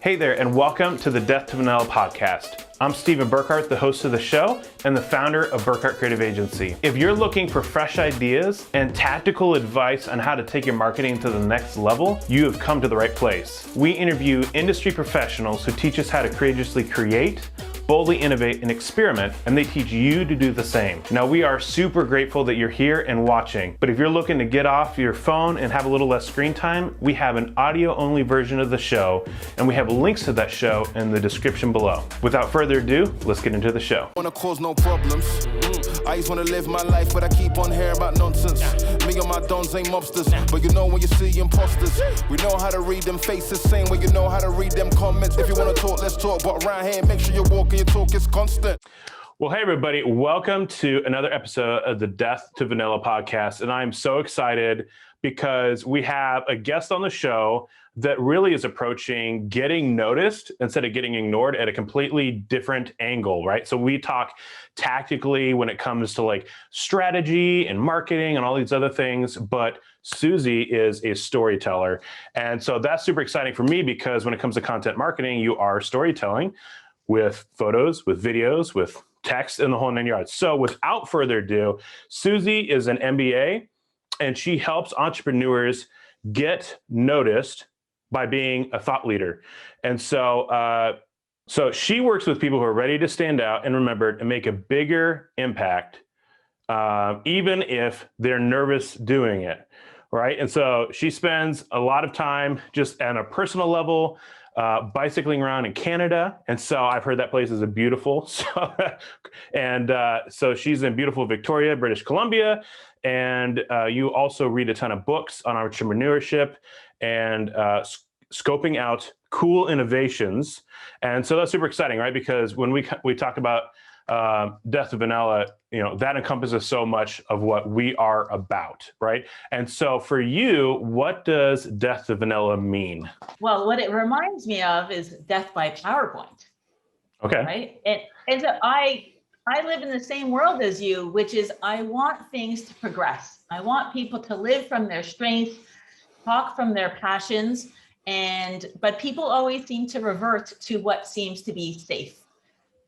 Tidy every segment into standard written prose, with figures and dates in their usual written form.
Hey there, and welcome to the Death to Vanilla podcast. I'm Stephen Burkhart, the host of the show and the founder of Burkhart Creative Agency. If you're looking for fresh ideas and tactical advice on how to take your marketing to the next level, you have come to the right place. We interview industry professionals who teach us how to courageously create, boldly innovate, and experiment, and they teach you to do the same. Now, we are super grateful that you're here and watching, but if you're looking to get off your phone and have a little less screen time, we have an audio-only version of the show, and we have links to that show in the description below. Without further ado, let's get into the show. Wanna cause no problems. I just wanna live my life, but I keep on hearing about nonsense. Me and my dons ain't mobsters, but you know when you see imposters. We know how to read them faces, same way you know how to read them comments. If you wanna talk, let's talk, but around here, make sure you're walking your talk is constant. Well, hey everybody, welcome to another episode of the Death to Vanilla podcast. And I'm so excited because we have a guest on the show that really is approaching getting noticed instead of getting ignored at a completely different angle, right? So we talk tactically when it comes to like strategy and marketing and all these other things, but Suzy is a storyteller. And so that's super exciting for me because when it comes to content marketing, you are storytelling with photos, with videos, with text, and the whole 9 yards. So without further ado, Suzy is an MBA and she helps entrepreneurs get noticed by being a thought leader. And so she works with people who are ready to stand out and remembered and make a bigger impact, even if they're nervous doing it, right? And so she spends a lot of time just on a personal level, bicycling around in Canada. And so I've heard that place is beautiful. So she's in beautiful Victoria, British Columbia. And you also read a ton of books on entrepreneurship and scoping out cool innovations. And so that's super exciting, right? Because when we talk about Death to Vanilla, you know, that encompasses so much of what we are about, right? And so for you, what does Death to Vanilla mean? Well, what it reminds me of is death by PowerPoint. Okay. Right? And so I live in the same world as you, which is I want things to progress. I want people to live from their strengths, talk from their passions, but people always seem to revert to what seems to be safe.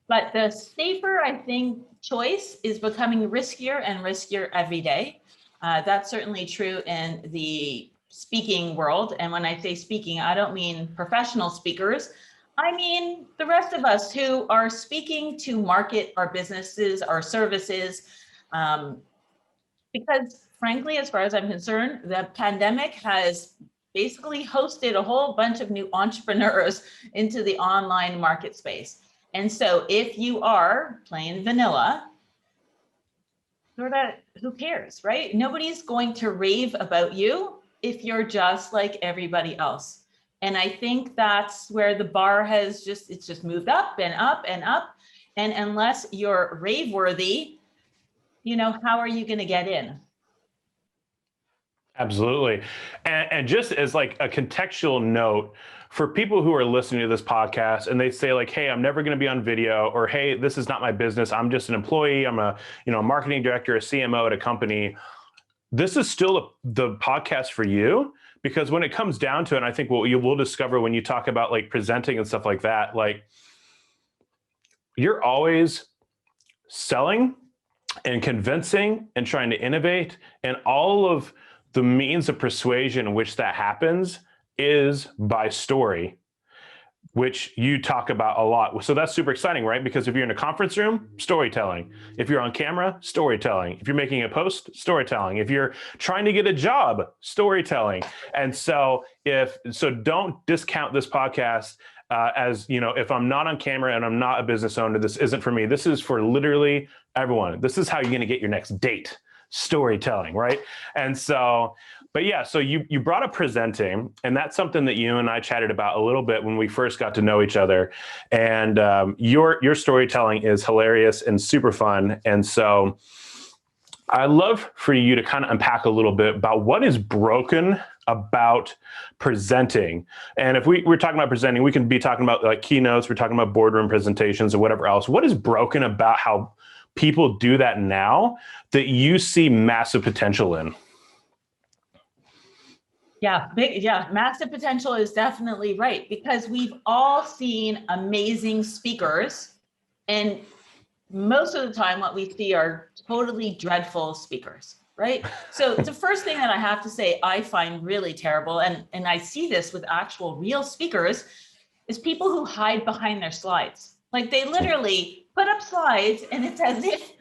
But the safer, I think, choice is becoming riskier and riskier every day. That's certainly true in the speaking world. And when I say speaking, I don't mean professional speakers. I mean the rest of us who are speaking to market our businesses, our services. Because frankly, as far as I'm concerned, the pandemic has basically hosted a whole bunch of new entrepreneurs into the online market space. And so if you are plain vanilla, sort of, who cares, right? Nobody's going to rave about you if you're just like everybody else. And I think that's where the bar has it's just moved up and up and up. And unless you're rave worthy, you know, how are you going to get in? Absolutely. And just as like a contextual note, for people who are listening to this podcast and they say like, hey, I'm never going to be on video, or hey, this is not my business, I'm just an employee, I'm a marketing director, a CMO at a company. This is still the podcast for you, because when it comes down to it, and I think what you will discover when you talk about like presenting and stuff like that, like you're always selling and convincing and trying to innovate, and all of the means of persuasion in which that happens is by story, which you talk about a lot. So that's super exciting, right? Because if you're in a conference room, storytelling. If you're on camera, storytelling. If you're making a post, storytelling. If you're trying to get a job, storytelling. And so don't discount this podcast as, you know, if I'm not on camera and I'm not a business owner, this isn't for me. This is for literally everyone. This is how you're going to get your next date. Storytelling, right? And so, but yeah, so you brought up presenting, and that's something that you and I chatted about a little bit when we first got to know each other. And your storytelling is hilarious and super fun. And so I'd love for you to kind of unpack a little bit about what is broken about presenting. And if we're talking about presenting, we can be talking about like keynotes, we're talking about boardroom presentations or whatever else. What is broken about how people do that now that you see massive potential in? Yeah, massive potential is definitely right, because we've all seen amazing speakers, and most of the time what we see are totally dreadful speakers, right? So the first thing that I have to say I find really terrible, and I see this with actual real speakers, is people who hide behind their slides. Like they literally put up slides and it's as if,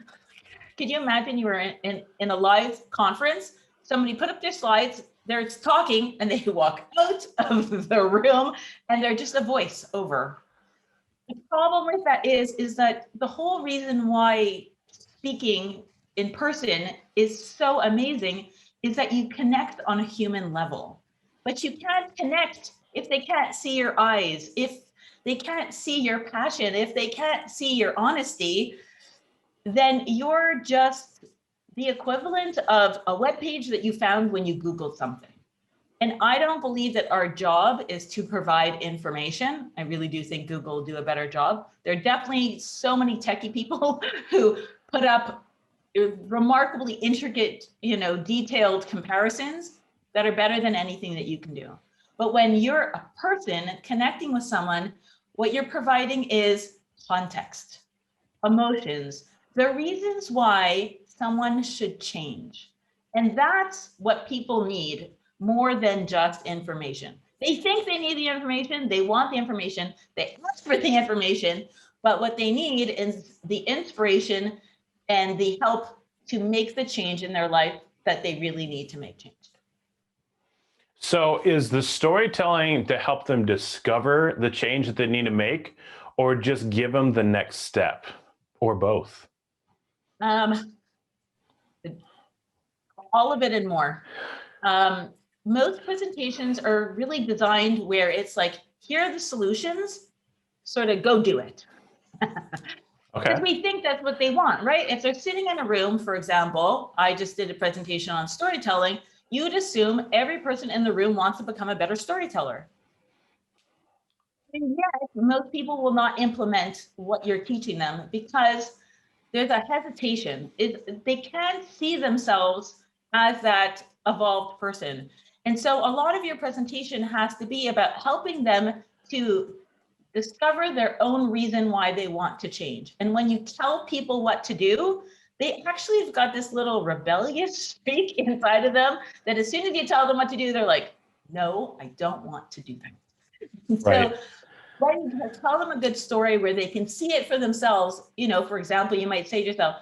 could you imagine you were in a live conference, somebody put up their slides, they're talking and they walk out of the room and they're just a voice over. The problem with that is that the whole reason why speaking in person is so amazing is that you connect on a human level. But you can't connect if they can't see your eyes, if they can't see your passion, if they can't see your honesty, then you're just the equivalent of a web page that you found when you Googled something. And I don't believe that our job is to provide information. I really do think Google will do a better job. There are definitely so many techie people who put up remarkably intricate, detailed comparisons that are better than anything that you can do. But when you're a person connecting with someone, what you're providing is context, emotions, the reasons why someone should change. And that's what people need more than just information. They think they need the information, they want the information, they ask for the information, but what they need is the inspiration and the help to make the change in their life that they really need to make change. So is the storytelling to help them discover the change that they need to make, or just give them the next step, or both? All of it and more. Most presentations are really designed where it's like, here are the solutions, sort of go do it. Okay. Because we think that's what they want, right? If they're sitting in a room, for example, I just did a presentation on storytelling, you'd assume every person in the room wants to become a better storyteller. And yet, most people will not implement what you're teaching them because there's a hesitation. They can't see themselves as that evolved person. And so a lot of your presentation has to be about helping them to discover their own reason why they want to change. And when you tell people what to do, they actually have got this little rebellious streak inside of them that as soon as you tell them what to do, they're like, no, I don't want to do that. Right. So when you tell them a good story where they can see it for themselves, for example, you might say to yourself,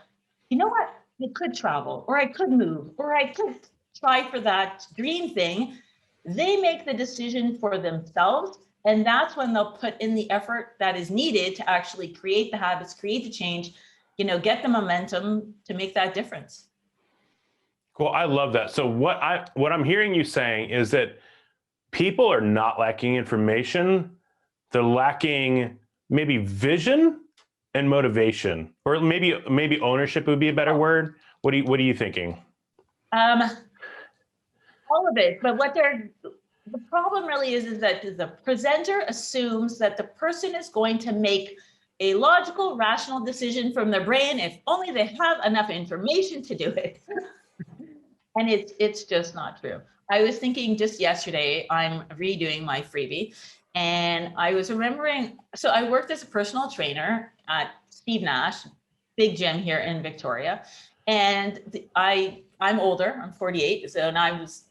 you know what, I could travel, or I could move, or I could try for that dream thing. They make the decision for themselves. And that's when they'll put in the effort that is needed to actually create the habits, create the change, get the momentum to make that difference. Cool. I love that. So what I'm hearing you saying is that people are not lacking information. They're lacking maybe vision and motivation, or maybe ownership would be a better word. What are you thinking? All of it, but the problem really is that the presenter assumes that the person is going to make a logical, rational decision from their brain if only they have enough information to do it. And it's just not true. I was thinking just yesterday, I'm redoing my freebie, and I was remembering, so I worked as a personal trainer at Steve Nash, big gym here in Victoria. And I'm older, I'm 48. So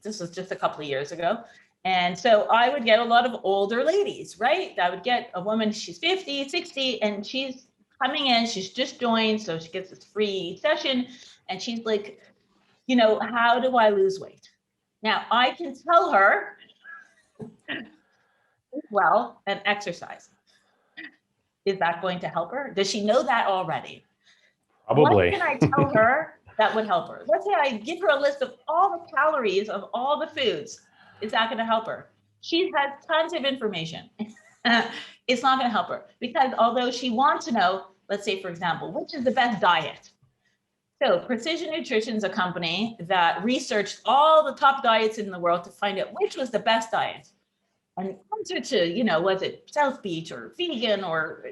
this was just a couple of years ago. And so I would get a lot of older ladies, right? I would get a woman, she's 50, 60, and she's coming in, she's just joined. So she gets this free session and she's like, how do I lose weight? Now I can tell her, well, and exercise. Is that going to help her? Does she know that already? Probably. What can I tell her that would help her? Let's say I give her a list of all the calories of all the foods. Is that going to help her? She has tons of information. It's not going to help her because although she wants to know, let's say, for example, which is the best diet? So Precision Nutrition is a company that researched all the top diets in the world to find out which was the best diet. And the answer to, was it South Beach or vegan or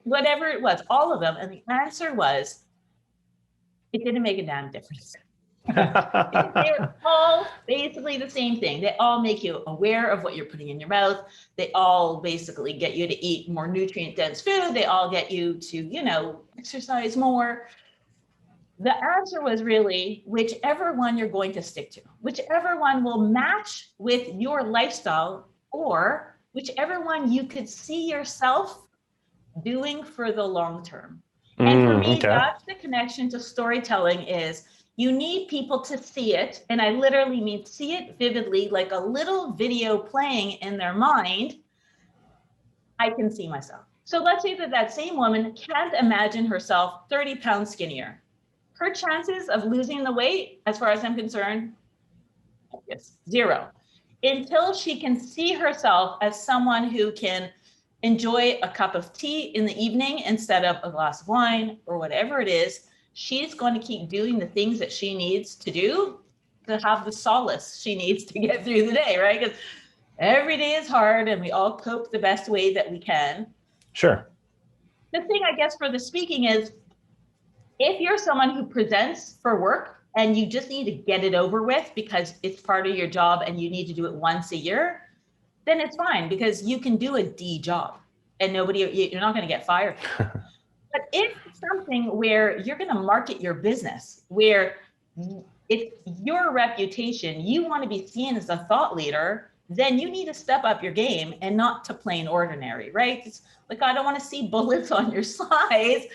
whatever it was, all of them. And the answer was, it didn't make a damn difference. They're all basically the same thing. They all make you aware of what you're putting in your mouth. They all basically get you to eat more nutrient dense food. They all get you to, exercise more. The answer was really whichever one you're going to stick to, whichever one will match with your lifestyle, or whichever one you could see yourself doing for the long term. And for me, okay. that's the connection to storytelling is you need people to see it. And I literally mean see it vividly, like a little video playing in their mind. I can see myself. So let's say that same woman can't imagine herself 30 pounds skinnier. Her chances of losing the weight, as far as I'm concerned, is 0. Until she can see herself as someone who can enjoy a cup of tea in the evening instead of a glass of wine or whatever it is, she's going to keep doing the things that she needs to do to have the solace she needs to get through the day, right? Because every day is hard and we all cope the best way that we can. Sure. The thing, I guess, for the speaking is, if you're someone who presents for work and you just need to get it over with because it's part of your job and you need to do it once a year, then it's fine because you can do a D job and you're not going to get fired. But if it's something where you're going to market your business, where it's your reputation, you want to be seen as a thought leader, then you need to step up your game and not to plain ordinary, right? It's like, I don't want to see bullets on your slides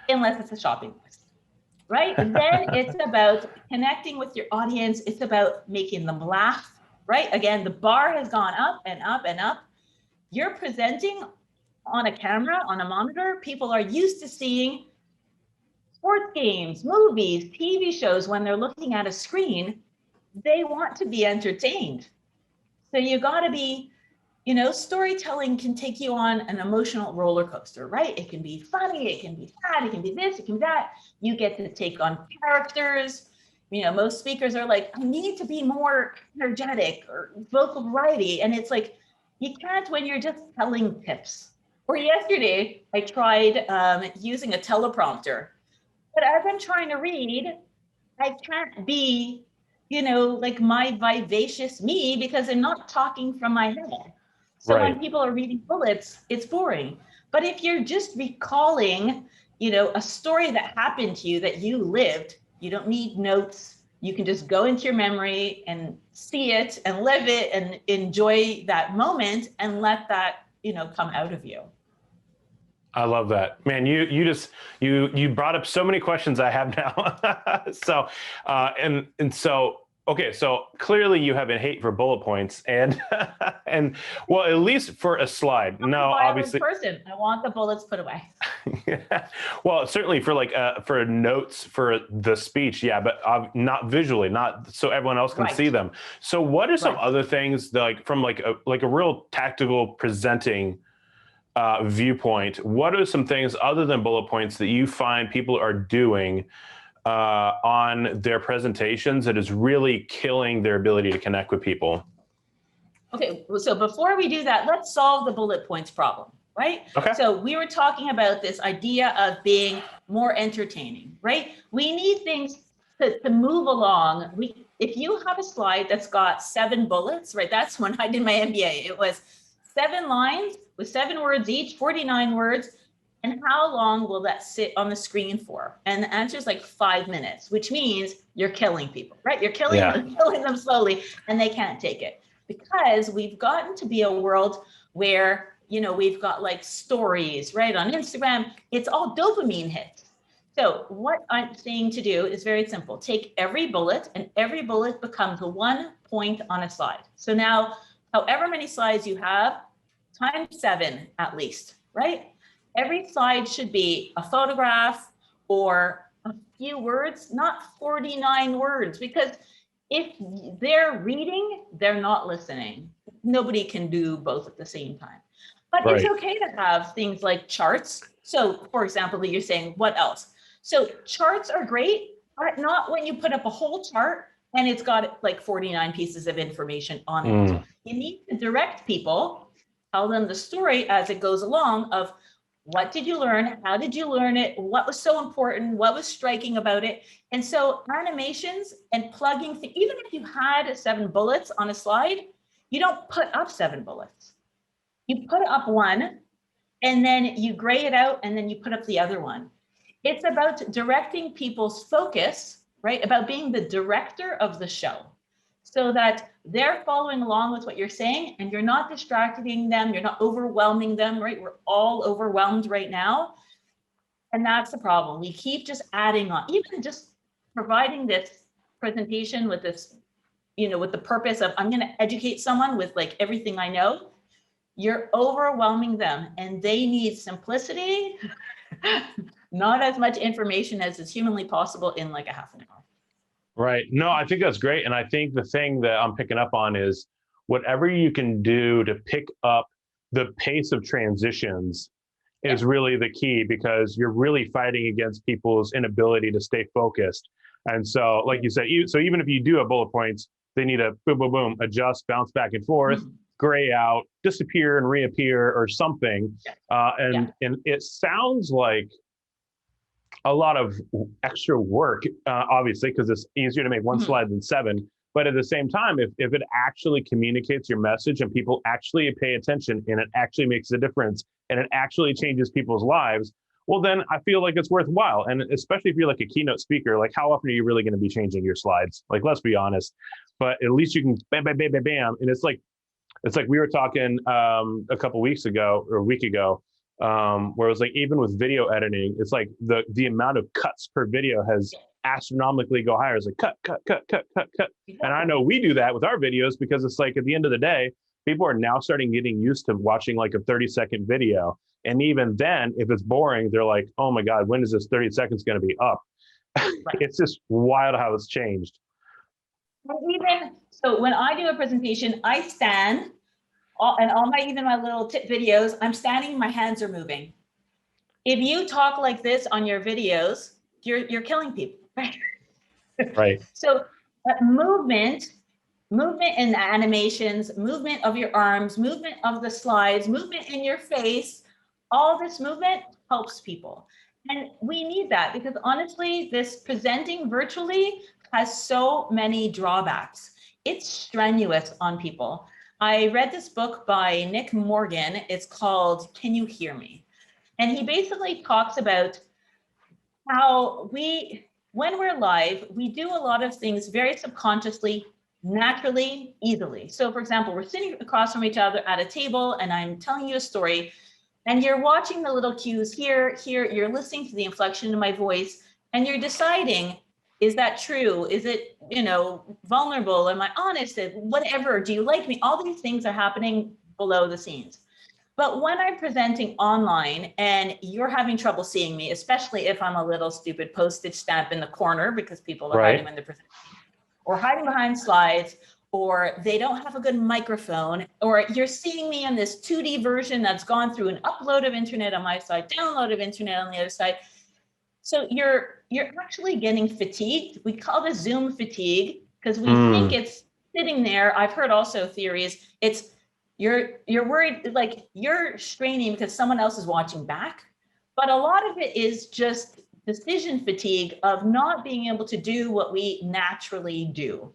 unless it's a shopping list, right? And then it's about connecting with your audience. It's about making them laugh, right? Again, the bar has gone up and up and up. You're presenting on a camera, on a monitor. People are used to seeing sports games, movies, TV shows. When they're looking at a screen, they want to be entertained. So you got to be, storytelling can take you on an emotional roller coaster, right? It can be funny, it can be sad, it can be this, it can be that. You get to take on characters. Most speakers are like, I need to be more energetic or vocal variety. And it's like, you can't when you're just telling tips. Or yesterday, I tried using a teleprompter. But as I'm trying to read, I can't be, like my vivacious me because I'm not talking from my head. So Right. when people are reading bullets, it's boring. But if you're just recalling, a story that happened to you that you lived, you don't need notes. You can just go into your memory and see it and live it and enjoy that moment and let that, come out of you. I love that, man. You brought up so many questions I have now. So, okay, so clearly you have a hate for bullet points and well, at least for a slide. I'm no, a violent obviously. person. I want the bullets put away. Well, certainly for notes for the speech, yeah, but not visually, not so everyone else can Right. see them. So, what are some Right. other things from a real tactical presenting viewpoint? What are some things other than bullet points that you find people are doing on their presentations that is really killing their ability to connect with people? Okay, so before we do that, let's solve the bullet points problem, right? Okay. So we were talking about this idea of being more entertaining, right? We need things to move along. If you have a slide that's got 7 bullets, right? That's when I did my MBA. It was 7 lines with 7 words each, 49 words. And how long will that sit on the screen for? And the answer is like 5 minutes, which means you're killing people, right? You're killing them slowly and they can't take it. Because we've gotten to be a world where, we've got like stories, right? On Instagram, it's all dopamine hits. So what I'm saying to do is very simple. Take every bullet and every bullet becomes 1 point on a slide. So now, however many slides you have, times 7 at least, right? Every slide should be a photograph or a few words, not 49 words, because if they're reading, they're not listening. Nobody can do both at the same time. But Right. It's okay to have things like charts. So for example, you're saying, what else? So charts are great, but not when you put up a whole chart and it's got like 49 pieces of information on it. You need to direct people, tell them the story as it goes along of What did you learn? How did you learn it? What was so important? What was striking about it? And so animations and plugging, even if you had 7 bullets on a slide, you don't put up 7 bullets. You put up one, and then you gray it out, and then you put up the other one. It's about directing people's focus, right? About being the director of the show, so that they're following along with what you're saying and you're not distracting them, you're not overwhelming them, right? We're all overwhelmed right now. And that's the problem. We keep just adding on, even just providing this presentation with this, with the purpose of, I'm gonna educate someone with like everything I know. You're overwhelming them and they need simplicity, not as much information as is humanly possible in like a half an hour. Right. No, I think that's great. And I think the thing that I'm picking up on is whatever you can do to pick up the pace of transitions is really the key, because you're really fighting against people's inability to stay focused. And so, like you said, so even if you do have bullet points, they need to boom, boom, boom, adjust, bounce back and forth, gray out, disappear and reappear or something. And it sounds like a lot of extra work, obviously, because it's easier to make one slide than 7. But at the same time, if it actually communicates your message and people actually pay attention and it actually makes a difference and it actually changes people's lives, well, then I feel like it's worthwhile. And especially if you're like a keynote speaker, like how often are you really going to be changing your slides? Like, let's be honest. But at least you can bam, bam, bam, bam, bam. And it's like we were talking a couple weeks ago or a week ago, where it was like, even with video editing, it's like the amount of cuts per video has astronomically go higher. It's like cut. And I know we do that with our videos because it's like at the end of the day, people are now starting getting used to watching like a 30-second video. And even then, if it's boring, they're like, oh my God, when is this 30 seconds going to be up? It's just wild how it's changed. Even so, when I do a presentation, I stand. And even my little tip videos, I'm standing, my hands are moving. If you talk like this on your videos, you're killing people, right? Right. So movement in the animations, movement of your arms, movement of the slides, movement in your face, all this movement helps people. And we need that because honestly, this presenting virtually has so many drawbacks. It's strenuous on people. I read this book by Nick Morgan. It's called Can You Hear Me? And he basically talks about how when we're live, we do a lot of things very subconsciously, naturally, easily. So for example, we're sitting across from each other at a table and I'm telling you a story and you're watching the little cues here, you're listening to the inflection in my voice and you're deciding, is that true? Is it, vulnerable? Am I honest? Whatever, do you like me? All these things are happening below the scenes. But when I'm presenting online and you're having trouble seeing me, especially if I'm a little stupid postage stamp in the corner because people are hiding when they're presenting, or hiding behind slides, or they don't have a good microphone, or you're seeing me on this 2D version that's gone through an upload of internet on my side, download of internet on the other side. So you're actually getting fatigued. We call this Zoom fatigue because we think it's sitting there. I've heard also theories. It's you're worried, like you're straining because someone else is watching back. But a lot of it is just decision fatigue of not being able to do what we naturally do.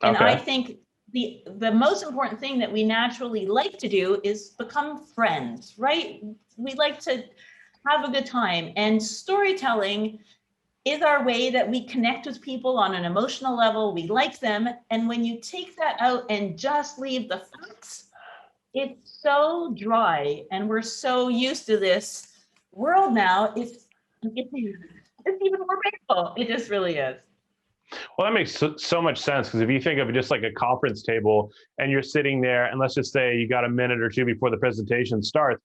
And I think the most important thing that we naturally like to do is become friends, right? We like to have a good time, and storytelling is our way that we connect with people on an emotional level. We like them. And when you take that out and just leave the facts, it's so dry. And we're so used to this world now. It's even more painful. It just really is. Well, that makes so much sense, because if you think of it just like a conference table and you're sitting there and let's just say you got a minute or two before the presentation starts,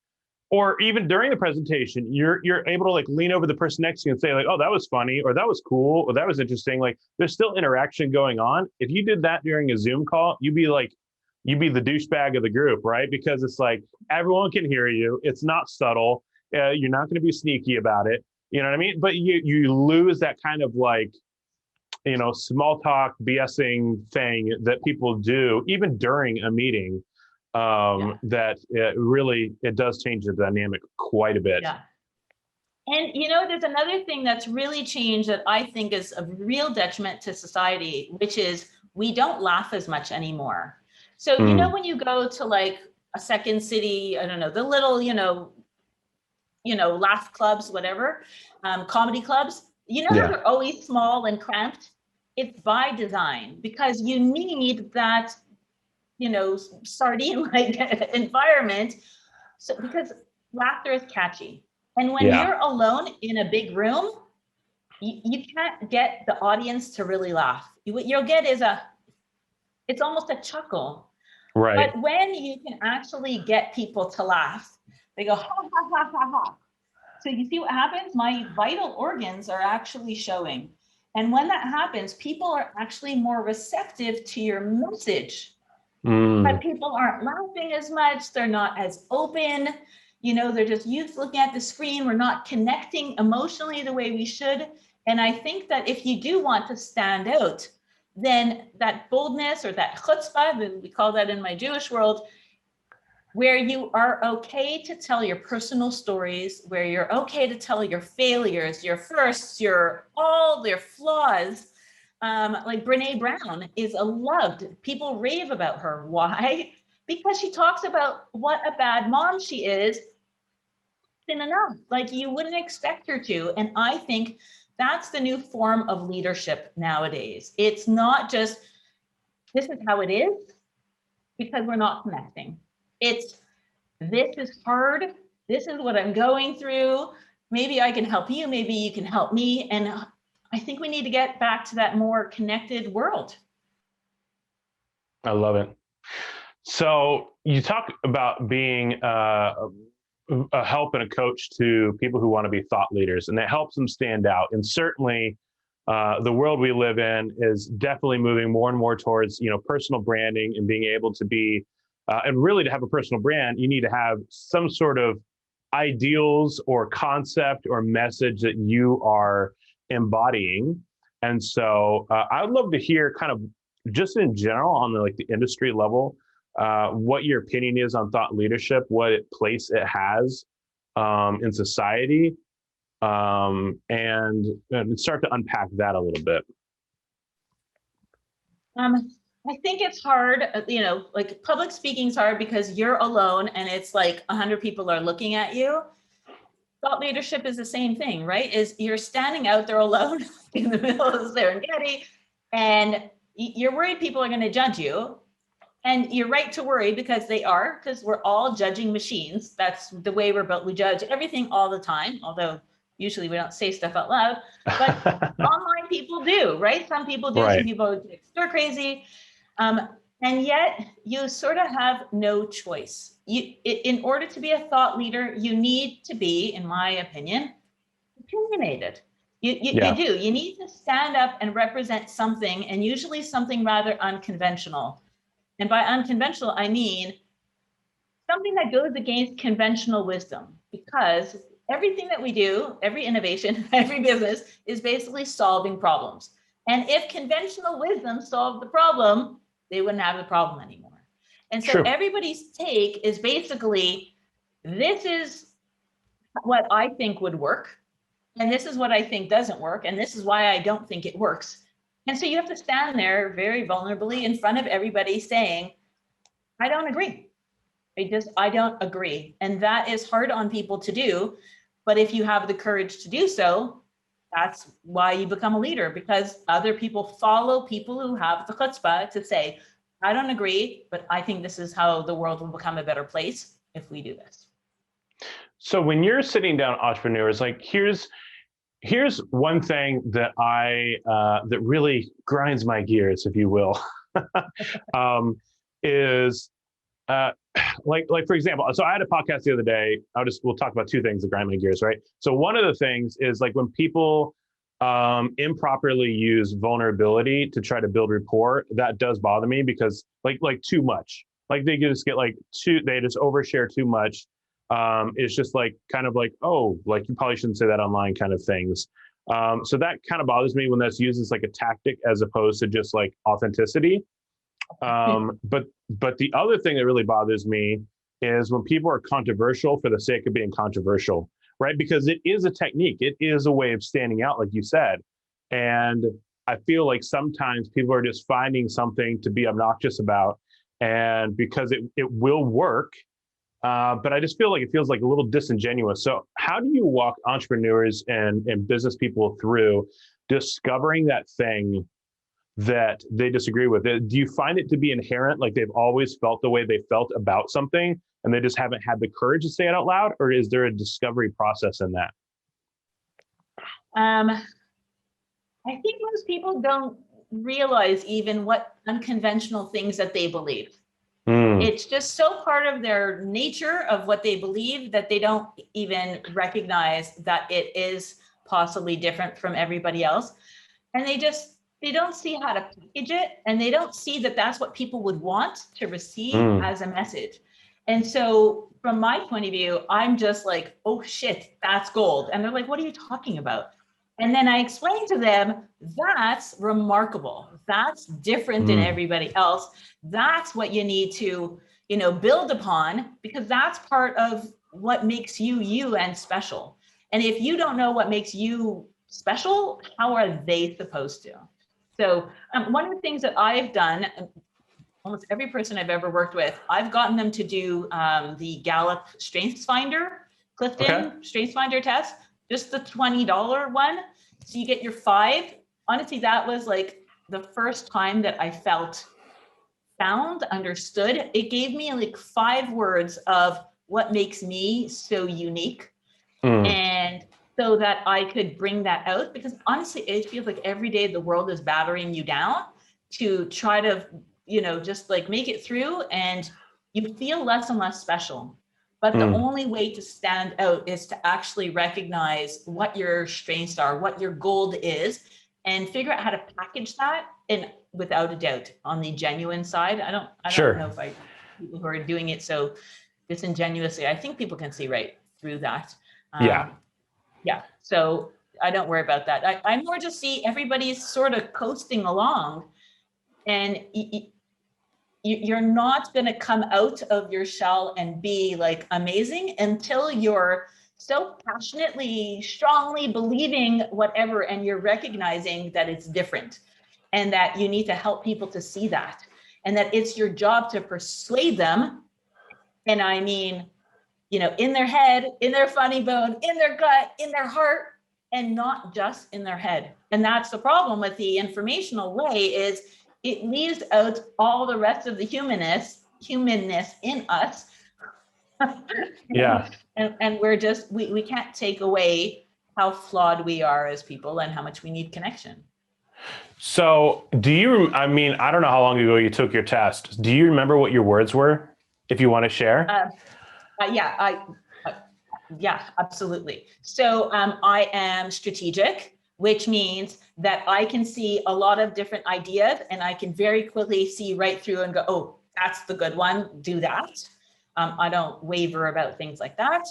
or even during the presentation, you're able to like lean over the person next to you and say like, oh, that was funny, or that was cool, or that was interesting. Like there's still interaction going on. If you did that during a Zoom call, you'd be the douchebag of the group, right? Because it's like everyone can hear you. It's not subtle. You're not going to be sneaky about it. You know what I mean? But you lose that kind of like, small talk BSing thing that people do even during a meeting. that it does change the dynamic quite a bit. Yeah. And there's another thing that's really changed that I think is a real detriment to society, which is we don't laugh as much anymore. So, when you go to like a second city, I don't know, the little, laugh clubs, whatever, comedy clubs, how they're always small and cramped? It's by design, because you need that, sardine-like environment. So, because laughter is catchy. And when you're alone in a big room, you can't get the audience to really laugh. What you'll get is it's almost a chuckle. Right. But when you can actually get people to laugh, they go, ha, ha, ha, ha, ha. So you see what happens? My vital organs are actually showing. And when that happens, people are actually more receptive to your message. But people aren't laughing as much. They're not as open. They're just used to looking at the screen. We're not connecting emotionally the way we should. And I think that if you do want to stand out, then that boldness, or that chutzpah, we call that in my Jewish world, where you are okay to tell your personal stories, where you're okay to tell your failures, your firsts, all your flaws. Like Brene Brown is loved. People rave about her. Why? Because she talks about what a bad mom she is. Enough. Like you wouldn't expect her to. And I think that's the new form of leadership nowadays. It's not just, this is how it is, because we're not connecting. It's, this is hard. This is what I'm going through. Maybe I can help you. Maybe you can help me. And I think we need to get back to that more connected world. I love it. So you talk about being a help and a coach to people who want to be thought leaders, and that helps them stand out. And certainly the world we live in is definitely moving more and more towards, personal branding and being able to be, and really to have a personal brand, you need to have some sort of ideals or concept or message that you are embodying. And so I would love to hear kind of just in general on the industry level, what your opinion is on thought leadership, what place it has in society, and start to unpack that a little bit. I think it's hard, like public speaking is hard because you're alone and it's like 100 people are looking at you. Thought leadership is the same thing, right? Is you're standing out there alone in the middle of the Serengeti, and you're worried people are going to judge you. And you're right to worry, because they are, because we're all judging machines. That's the way we're built. We judge everything all the time, although usually we don't say stuff out loud, but online people do, right? Some people do, right. Some people are stir crazy. And yet you sort of have no choice. In order to be a thought leader, you need to be, in my opinion, opinionated. You do. You need to stand up and represent something, and usually something rather unconventional. And by unconventional, I mean something that goes against conventional wisdom, because everything that we do, every innovation, every business is basically solving problems. And if conventional wisdom solved the problem, they wouldn't have the problem anymore. And so everybody's take is basically, this is what I think would work, and this is what I think doesn't work, and this is why I don't think it works. And so you have to stand there very vulnerably in front of everybody saying, I don't agree. I don't agree. And that is hard on people to do. But if you have the courage to do so, that's why you become a leader, because other people follow people who have the chutzpah to say, I don't agree, but I think this is how the world will become a better place if we do this. So when you're sitting down entrepreneurs, like here's one thing that that really grinds my gears, if you will, is like for example, so I had a podcast the other day. We'll talk about two things that grind my gears, right? So one of the things is like when people improperly use vulnerability to try to build rapport. That does bother me, because like too much, like they just get they just overshare too much. It's just like kind of like, oh, like you probably shouldn't say that online kind of things. So that kind of bothers me when that's used as like a tactic as opposed to just like authenticity. But the other thing that really bothers me is when people are controversial for the sake of being controversial, right? Because it is a technique. It is a way of standing out, like you said. And I feel like sometimes people are just finding something to be obnoxious about, and because it will work. But I just feel like it feels like a little disingenuous. So how do you walk entrepreneurs and business people through discovering that thing that they disagree with? Do you find it to be inherent, like they've always felt the way they felt about something and they just haven't had the courage to say it out loud? Or is there a discovery process in that? I think most people don't realize even what unconventional things that they believe. It's just so part of their nature of what they believe that they don't even recognize that it is possibly different from everybody else. And they don't see how to package it, and they don't see that that's what people would want to receive as a message. And so from my point of view, I'm just like, oh shit, that's gold. And they're like, what are you talking about? And then I explain to them, that's remarkable. That's different than everybody else. That's what you need to, build upon, because that's part of what makes you you and special. And if you don't know what makes you special, how are they supposed to? So one of the things that I've done, almost every person I've ever worked with, I've gotten them to do the Gallup Strengths Finder, CLIFTON Strengths Finder test, just the $20 one. So you get your 5. Honestly, that was like the first time that I felt found, understood. It gave me like 5 words of what makes me so unique. And so that I could bring that out, because honestly, it feels like every day the world is battering you down to try to, just like make it through, and you feel less and less special. But the only way to stand out is to actually recognize what your strengths are, what your gold is, and figure out how to package that. And without a doubt, on the genuine side, I don't know if people who are doing it so disingenuously, I think people can see right through that. Yeah. So I don't worry about that. I more just see everybody's sort of coasting along, and you're not going to come out of your shell and be like amazing until you're so passionately, strongly believing whatever, and you're recognizing that it's different, and that you need to help people to see that, and that it's your job to persuade them. And I mean, in their head, in their funny bone, in their gut, in their heart, and not just in their head. And that's the problem with the informational way, is it leaves out all the rest of the humanness in us. Yeah. And we're just, we can't take away how flawed we are as people and how much we need connection. So I don't know how long ago you took your test. Do you remember what your words were, if you want to share? Yeah, absolutely. So I am strategic, which means that I can see a lot of different ideas, and I can very quickly see right through and go, oh, that's the good one, do that. I don't waver about things like that.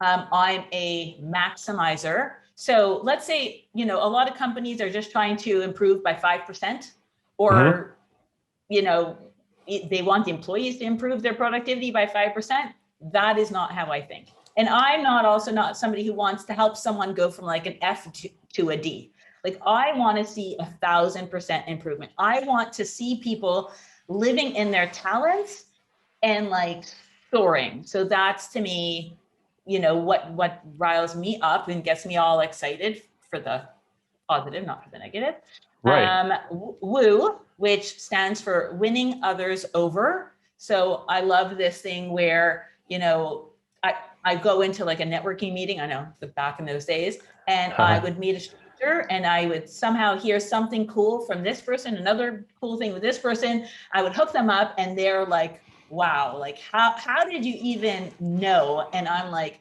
I'm a maximizer. So let's say, a lot of companies are just trying to improve by 5%, or, they want the employees to improve their productivity by 5%. That is not how I think. And I'm not somebody who wants to help someone go from like an F to a D. Like, I want to see 1,000% improvement. I want to see people living in their talents and like soaring. So that's, to me, what riles me up and gets me all excited for the positive, not for the negative. Right. WOO, which stands for winning others over. So I love this thing where, I go into like a networking meeting, I know, back in those days, and I would meet a stranger, and I would somehow hear something cool from this person, another cool thing with this person. I would hook them up, and they're like, wow, like how did you even know? And I'm like,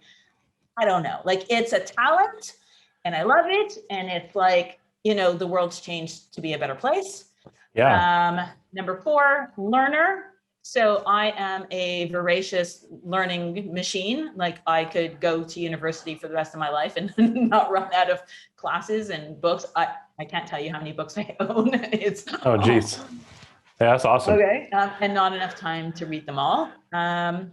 I don't know. Like, it's a talent, and I love it. And it's like, the world's changed to be a better place. Yeah. Number 4, learner. So I am a voracious learning machine. Like, I could go to university for the rest of my life and not run out of classes and books. I can't tell you how many books I own. It's Oh, geez. Yeah, that's awesome. Okay, and not enough time to read them all. And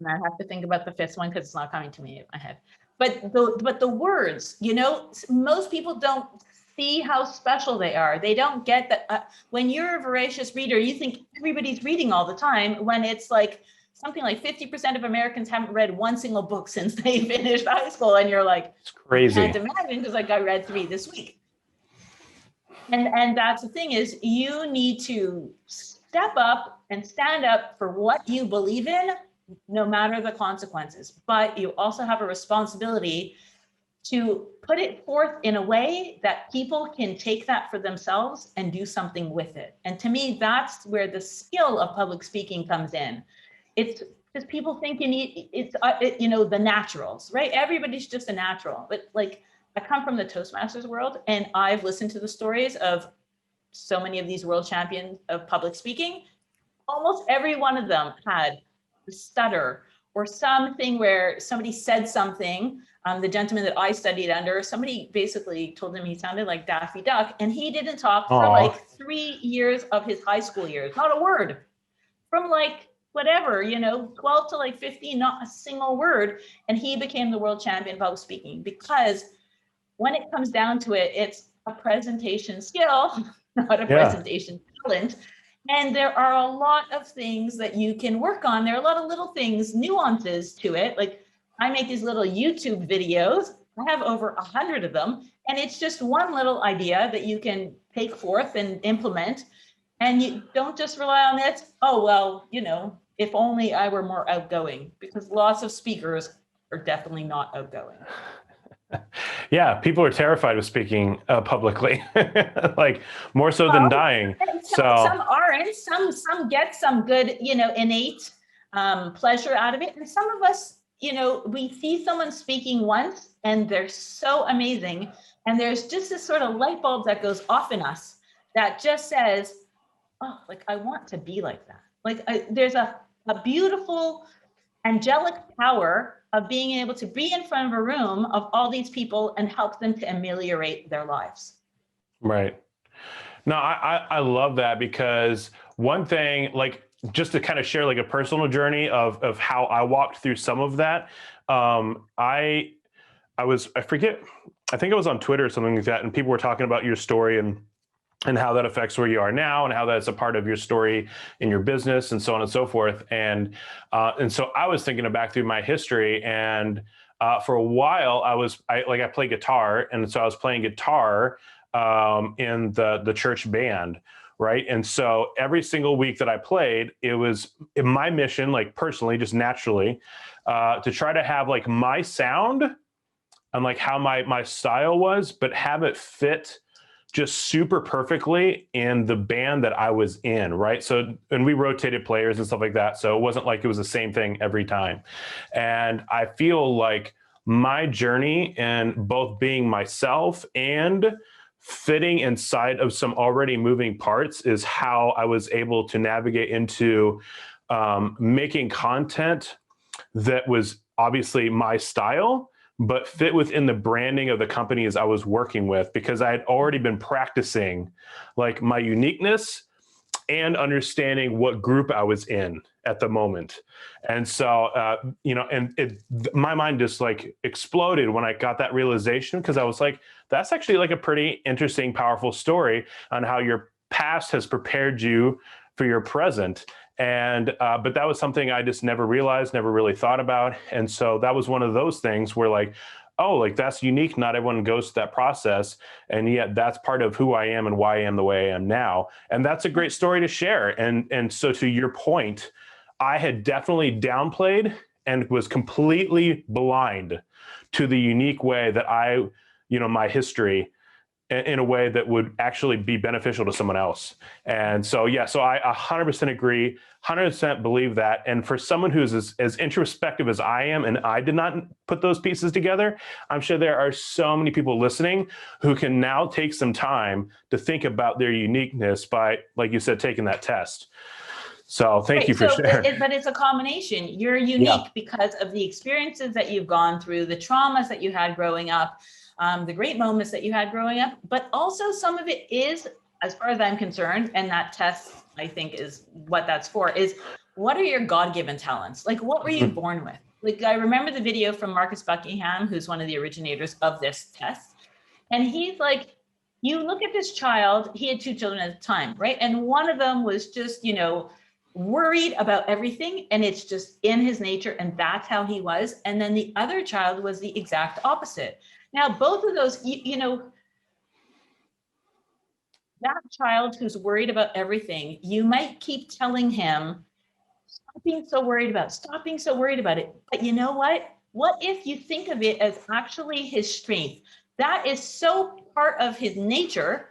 I have to think about the fifth one because it's not coming to me in my head. But the words, you know, most people don't see how special they are. They don't get that. When you're a voracious reader, you think everybody's reading all the time, when it's like something like 50% of Americans haven't read one single book since they finished high school. And you're like, It's crazy. I can't imagine, because like I read 3 this week. And that's the thing, is you need to step up and stand up for what you believe in, no matter the consequences. But you also have a responsibility to put it forth in a way that people can take that for themselves and do something with it. And to me, that's where the skill of public speaking comes in. It's because people think it's you know, the naturals, right? Everybody's just a natural, but like, I come from the Toastmasters world, and I've listened to the stories of so many of these world champions of public speaking. Almost every one of them had a stutter or something where somebody said something. The gentleman that I studied under, somebody basically told him he sounded like Daffy Duck, and he didn't talk for like 3 years of his high school years, not a word. From like whatever, you know, 12 to like 15, not a single word. And he became the world champion of public speaking, because when it comes down to it, it's a presentation skill, not a presentation talent. And there are a lot of things that you can work on. There are a lot of little things, nuances to it. Like, I make these little YouTube videos. I have over 100 of them. And it's just one little idea that you can take forth and implement. And you don't just rely on it. Oh, well, you know, if only I were more outgoing, because lots of speakers are definitely not outgoing. Yeah, people are terrified of speaking publicly, like more so than dying. Some aren't. Some get some good, you know, innate pleasure out of it. And some of us, you know, we see someone speaking once and they're so amazing, and there's just this sort of light bulb that goes off in us that just says, oh, like, I want to be like that. Like, there's a beautiful angelic power of being able to be in front of a room of all these people and help them to ameliorate their lives. Right. No, I love that, because one thing, like, just to kind of share like a personal journey of how I walked through some of that. I forget, I think I was on Twitter or something like that, and people were talking about your story and how that affects where you are now, and how that's a part of your story in your business, and so on and so forth. And so I was thinking back through my history, and for a while I play guitar, and so I was playing guitar in the church band, right? And so every single week that I played, it was my mission, like personally, just naturally, to try to have like my sound and like how my style was, but have it fit just super perfectly in the band that I was in, right? So, and we rotated players and stuff like that. So it wasn't like it was the same thing every time. And I feel like my journey in both being myself and fitting inside of some already moving parts is how I was able to navigate into making content that was obviously my style, but fit within the branding of the companies I was working with, because I had already been practicing like my uniqueness and understanding what group I was in at the moment. And so, you know, and my mind just like exploded when I got that realization, because I was like, that's actually like a pretty interesting, powerful story on how your past has prepared you for your present. And, but that was something I just never realized, never really thought about. And so that was one of those things where like, oh, like that's unique. Not everyone goes through that process. And yet that's part of who I am and why I am the way I am now. And that's a great story to share. And so to your point, I had definitely downplayed and was completely blind to the unique way that my history, in a way that would actually be beneficial to someone else. And so, yeah, so I 100% agree, 100% believe that. And for someone who's as introspective as I am, and I did not put those pieces together, I'm sure there are so many people listening who can now take some time to think about their uniqueness by, like you said, taking that test. So thank you for sharing. But it's a combination. You're unique because of the experiences that you've gone through, the traumas that you had growing up. the great moments that you had growing up, but also some of it is, as far as I'm concerned, and that test, I think, is what that's for, is what are your God-given talents? Like, what were you born with? Like, I remember the video from Marcus Buckingham, who's one of the originators of this test. And he's like, you look at this child, he had 2 children at the time, right? And one of them was just, you know, worried about everything, and it's just in his nature, and that's how he was. And then the other child was the exact opposite. Now, both of those, you know, that child who's worried about everything, you might keep telling him, stop being so worried about it, stop being so worried about it. But you know what? What if you think of it as actually his strength? That is so part of his nature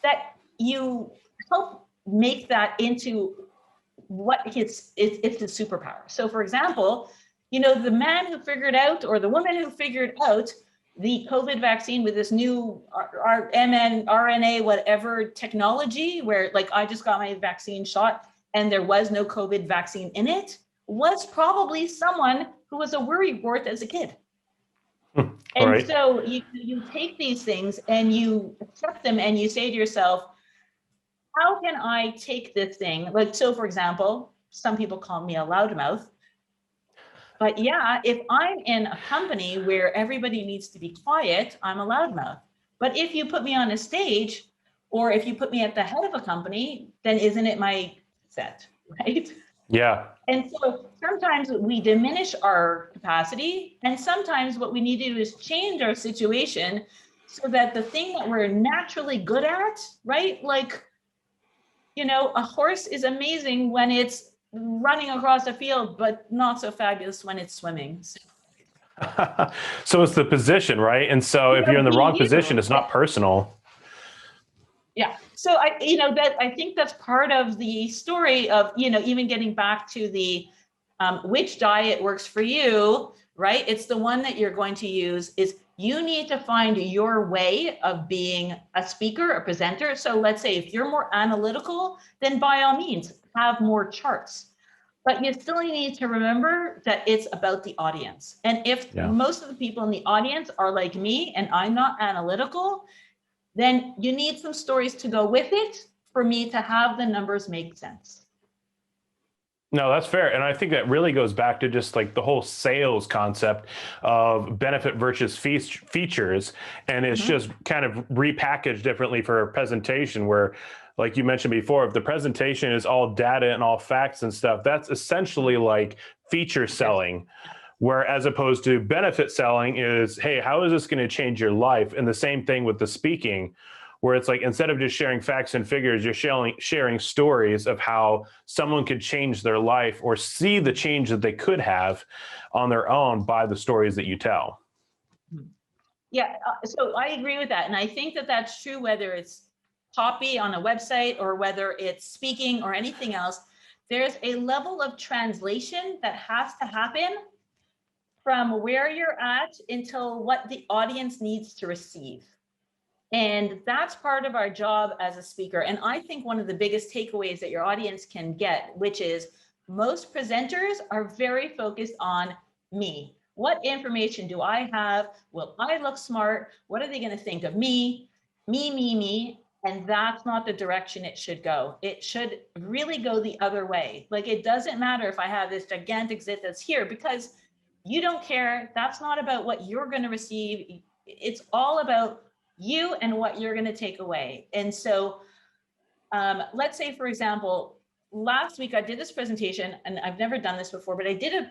that you help make that into what it's a superpower. So for example, you know, the man who figured out, or the woman who figured out the COVID vaccine with this new mRNA, whatever technology, where like I just got my vaccine shot and there was no COVID vaccine in it, was probably someone who was a worrywart as a kid. And Right. so you take these things and you accept them and you say to yourself, how can I take this thing? Like, so for example, some people call me a loudmouth. But yeah, if I'm in a company where everybody needs to be quiet, I'm a loudmouth. But if you put me on a stage, or if you put me at the head of a company, then isn't it my set, right? Yeah. And so sometimes we diminish our capacity, and sometimes what we need to do is change our situation so that the thing that we're naturally good at, right? Like, you know, a horse is amazing when it's running across a field, but not so fabulous when it's swimming. So it's the position, right? And so if you're in the wrong position, it's not personal. Yeah. So I think that's part of the story of, you know, even getting back to the which diet works for you, right? It's the one that you're going to use. Is you need to find your way of being a speaker, a presenter. So let's say if you're more analytical, then by all means, have more charts. But you still need to remember that it's about the audience. And if most of the people in the audience are like me and I'm not analytical, then you need some stories to go with it for me to have the numbers make sense. No, that's fair. And I think that really goes back to just like the whole sales concept of benefit versus features. And it's just kind of repackaged differently for a presentation where, like you mentioned before, if the presentation is all data and all facts and stuff, that's essentially like feature selling. Where as opposed to benefit selling is, hey, how is this going to change your life? And the same thing with the speaking, where it's like, instead of just sharing facts and figures, you're sharing stories of how someone could change their life or see the change that they could have on their own by the stories that you tell. Yeah, so I agree with that. And I think that that's true, whether it's copy on a website or whether it's speaking or anything else. There's a level of translation that has to happen from where you're at until what the audience needs to receive. And that's part of our job as a speaker. And I think one of the biggest takeaways that your audience can get, which is most presenters are very focused on me. What information do I have? Will I look smart? What are they going to think of me? Me. And that's not the direction it should go. It should really go the other way. Like, it doesn't matter if I have this gigantic zit that's here, because you don't care. That's not about what you're going to receive. It's all about you and what you're going to take away. And so let's say, for example, last week I did this presentation, and I've never done this before, but I did a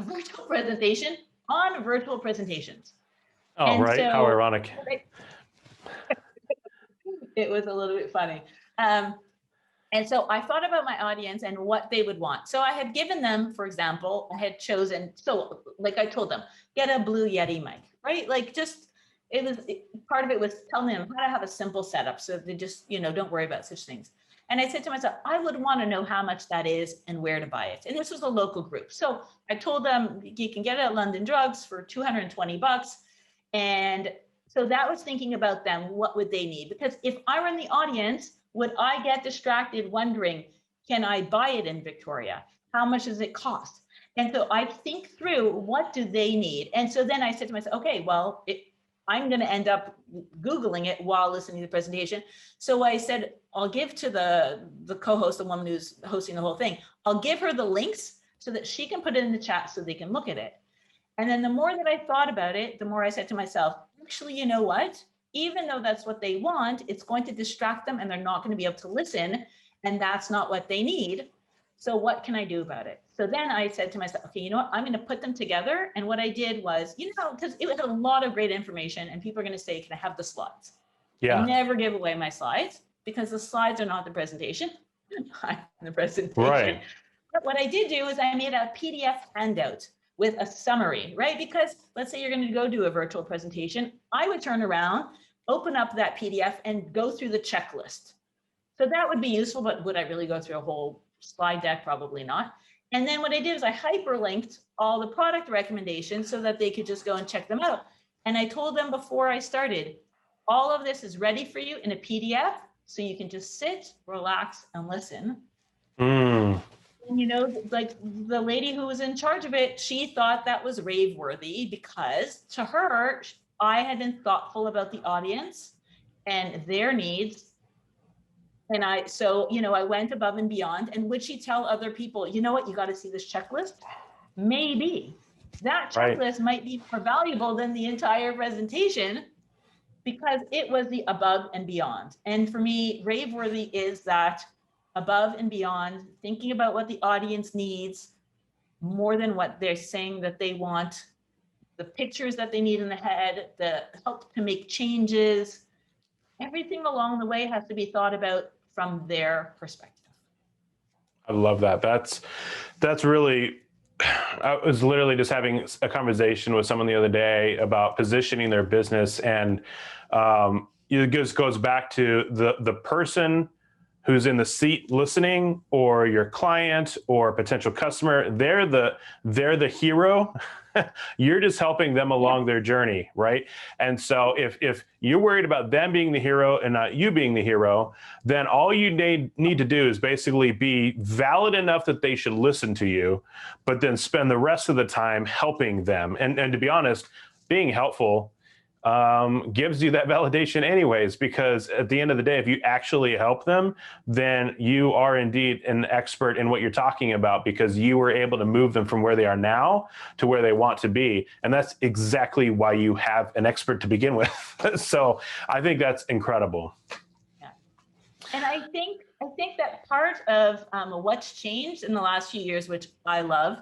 virtual presentation on virtual presentations. Oh, and right. So, how ironic. It was a little bit funny. And so I thought about my audience and what they would want. So I had given them, for example, I had chosen, so like I told them, get a Blue Yeti mic, right? Like, just, part of it was telling them how to have a simple setup so they just, don't worry about such things. And I said to myself, I would want to know how much that is and where to buy it. And this was a local group. So I told them, you can get it at London Drugs for $220. And so that was thinking about them. What would they need? Because if I were in the audience, would I get distracted wondering, can I buy it in Victoria? How much does it cost? And so I think through, what do they need? And so then I said to myself, okay, well, I'm going to end up Googling it while listening to the presentation. So I said, I'll give to the co-host, the woman who's hosting the whole thing, I'll give her the links so that she can put it in the chat so they can look at it. And then the more that I thought about it, the more I said to myself, actually, you know what? Even though that's what they want, it's going to distract them and they're not going to be able to listen. And that's not what they need. So what can I do about it? So then I said to myself, okay, you know what? I'm going to put them together. And what I did was, because it was a lot of great information and people are going to say, can I have the slides? Yeah. I never give away my slides because the slides are not the presentation. I'm the presentation. Right. But what I did do is I made a PDF handout with a summary, right? Because let's say you're going to go do a virtual presentation. I would turn around, open up that PDF and go through the checklist. So that would be useful, but would I really go through a whole slide deck? Probably not. And then what I did is I hyperlinked all the product recommendations so that they could just go and check them out. And I told them before I started, all of this is ready for you in a PDF, so you can just sit, relax, and listen. And, like the lady who was in charge of it, she thought that was rave worthy because to her, I had been thoughtful about the audience and their needs. And I went above and beyond. And would she tell other people, you know what, you got to see this checklist? Maybe that checklist might be more valuable than the entire presentation because it was the above and beyond. And for me, rave worthy is that above and beyond, thinking about what the audience needs more than what they're saying that they want, the pictures that they need in the head, the help to make changes, everything along the way has to be thought about from their perspective. I love that. That's really, I was literally just having a conversation with someone the other day about positioning their business, and it just goes back to the person who's in the seat listening, or your client or potential customer. They're the hero. You're just helping them along their journey, right? And so if you're worried about them being the hero and not you being the hero, then all you need to do is basically be valid enough that they should listen to you, but then spend the rest of the time helping them. And to be honest, being helpful gives you that validation anyways, because at the end of the day, if you actually help them, then you are indeed an expert in what you're talking about, because you were able to move them from where they are now to where they want to be. And that's exactly why you have an expert to begin with. So I think that's incredible. Yeah. And I think that part of what's changed in the last few years, which I love,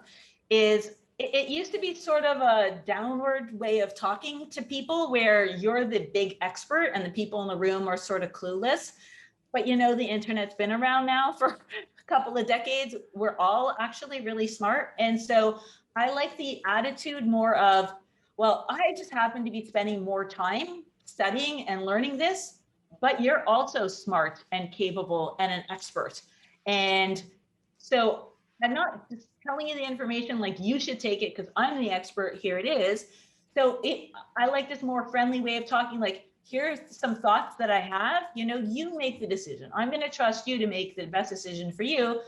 is it used to be sort of a downward way of talking to people where you're the big expert and the people in the room are sort of clueless. But the internet's been around now for a couple of decades. We're all actually really smart. And so I like the attitude more of, well, I just happen to be spending more time studying and learning this, but you're also smart and capable and an expert. And so I'm not just telling you the information like you should take it because I'm the expert, here it is. So I like this more friendly way of talking, like, here's some thoughts that I have, you make the decision. I'm going to trust you to make the best decision for you,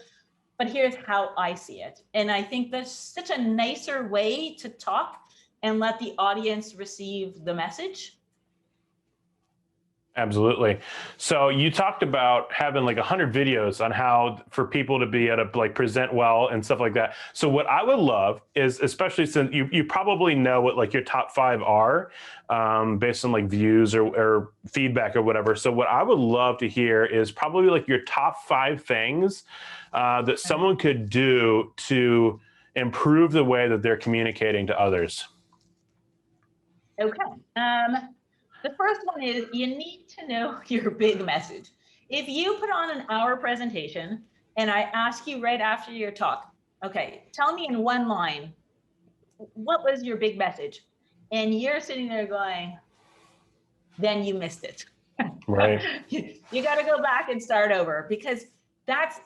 but here's how I see it. And I think that's such a nicer way to talk and let the audience receive the message. Absolutely. So you talked about having like 100 videos on how for people to be able to like present well and stuff like that. So what I would love is, especially since you probably know what like your top 5 are based on like views or feedback or whatever. So what I would love to hear is probably like your top 5 things that someone could do to improve the way that they're communicating to others. Okay. The first one is you need to know your big message. If you put on an hour presentation and I ask you right after your talk, okay, tell me in one line, what was your big message? And you're sitting there going, then you missed it. Right. You got to go back and start over, because that's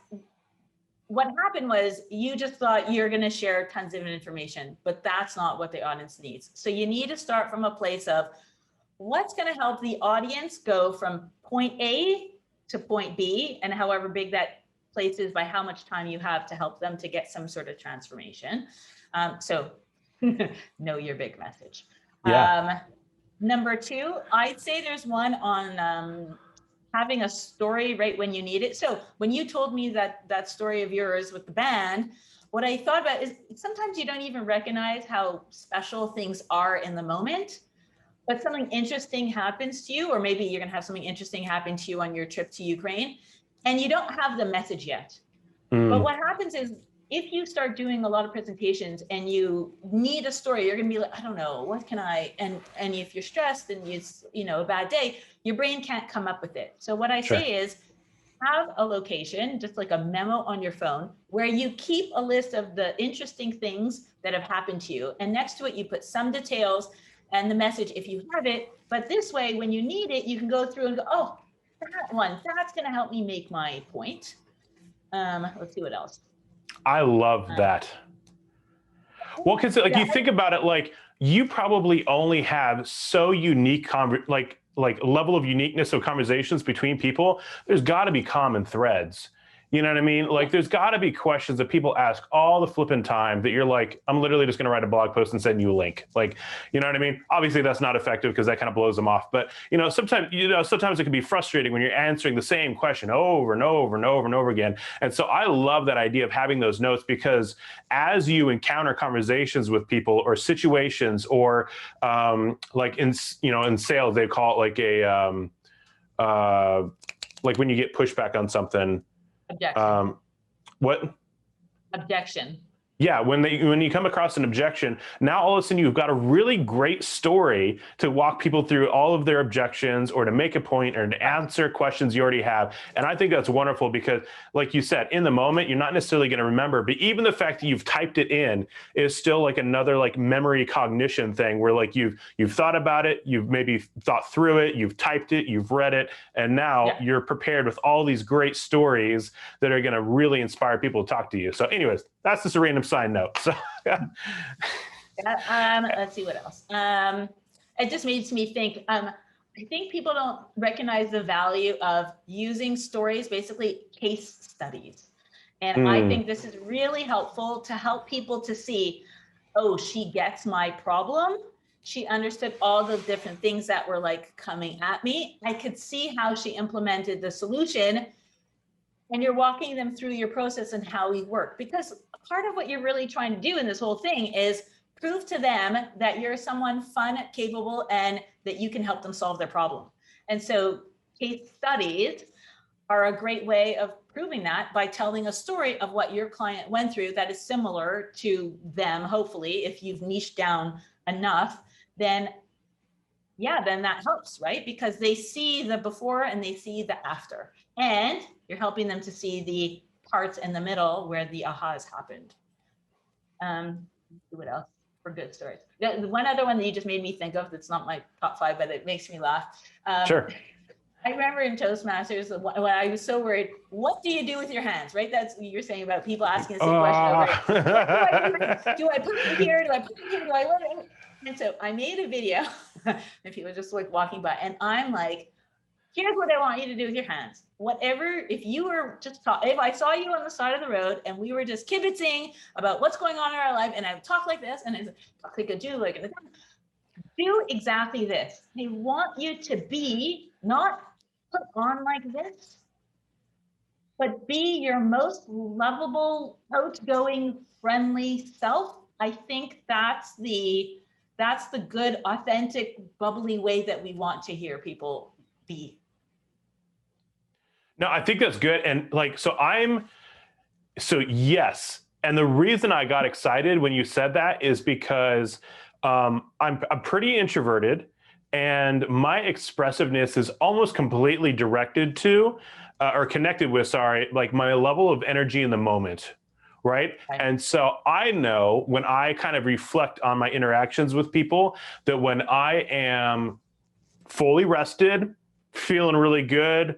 what happened was you just thought you're going to share tons of information, but that's not what the audience needs. So you need to start from a place of, what's going to help the audience go from point A to point B, and however big that place is by how much time you have to help them to get some sort of transformation. So know your big message. Yeah. Number two, I'd say there's one on having a story right when you need it. So when you told me that story of yours with the band, what I thought about is sometimes you don't even recognize how special things are in the moment, but something interesting happens to you, or maybe you're gonna have something interesting happen to you on your trip to Ukraine, and you don't have the message yet. But what happens is if you start doing a lot of presentations and you need a story, you're gonna be like, I don't know, what can I, and if you're stressed and it's, you know, a bad day, your brain can't come up with it. So what I Sure. say is have a location, just like a memo on your phone, where you keep a list of the interesting things that have happened to you. And next to it, you put some details and the message if you have it. But this way, when you need it, you can go through and go, oh, that one, that's gonna help me make my point. Let's see what else. I love that. Well, because like you think about it, like you probably only have so unique like level of uniqueness of conversations between people. There's got to be common threads. You know what I mean? Like there's got to be questions that people ask all the flipping time that you're like, I'm literally just going to write a blog post and send you a link. Like, you know what I mean? Obviously that's not effective because that kind of blows them off. But sometimes it can be frustrating when you're answering the same question over and over and over and over again. And so I love that idea of having those notes, because as you encounter conversations with people or situations, or like in sales, they call it like a like when you get pushback on something. Objection. What? Objection. Yeah, when you come across an objection, now all of a sudden you've got a really great story to walk people through all of their objections, or to make a point, or to answer questions you already have. And I think that's wonderful because, like you said, in the moment, you're not necessarily going to remember, but even the fact that you've typed it in is still like another like memory cognition thing, where like you've thought about it, you've maybe thought through it, you've typed it, you've read it, and now you're prepared with all these great stories that are going to really inspire people to talk to you. So anyways, that's just a random side note. So let's see what else. It just makes me think, I think people don't recognize the value of using stories, basically case studies. And I think this is really helpful to help people to see, oh, she gets my problem. She understood all the different things that were like coming at me. I could see how she implemented the solution. And you're walking them through your process and how we work. Because part of what you're really trying to do in this whole thing is prove to them that you're someone fun, capable, and that you can help them solve their problem. And so case studies are a great way of proving that, by telling a story of what your client went through that is similar to them. Hopefully, if you've niched down enough, then that helps, right? Because they see the before and they see the after. And you're helping them to see the parts in the middle where the ahas happened. What else for good stories? The one other one that you just made me think of, that's not my top 5, but it makes me laugh. Sure. I remember in Toastmasters when I was so worried, what do you do with your hands, right? That's what you're saying about people asking the same question over. Do I put it here? Do I put it here? Do I let it? And so I made a video and people just like walking by, and I'm like, here's what I want you to do with your hands. Whatever, if you were just if I saw you on the side of the road and we were just kibitzing about what's going on in our life, and I would talk like this, and I talk like a Jew, like do exactly this. They want you to be not put on like this, but be your most lovable, outgoing, friendly self. I think that's the good, authentic, bubbly way that we want to hear people be. No, I think that's good. And like, so yes. And the reason I got excited when you said that is because I'm pretty introverted, and my expressiveness is almost completely directed to, or connected with, like my level of energy in the moment. Right. And so I know when I kind of reflect on my interactions with people, that when I am fully rested, feeling really good,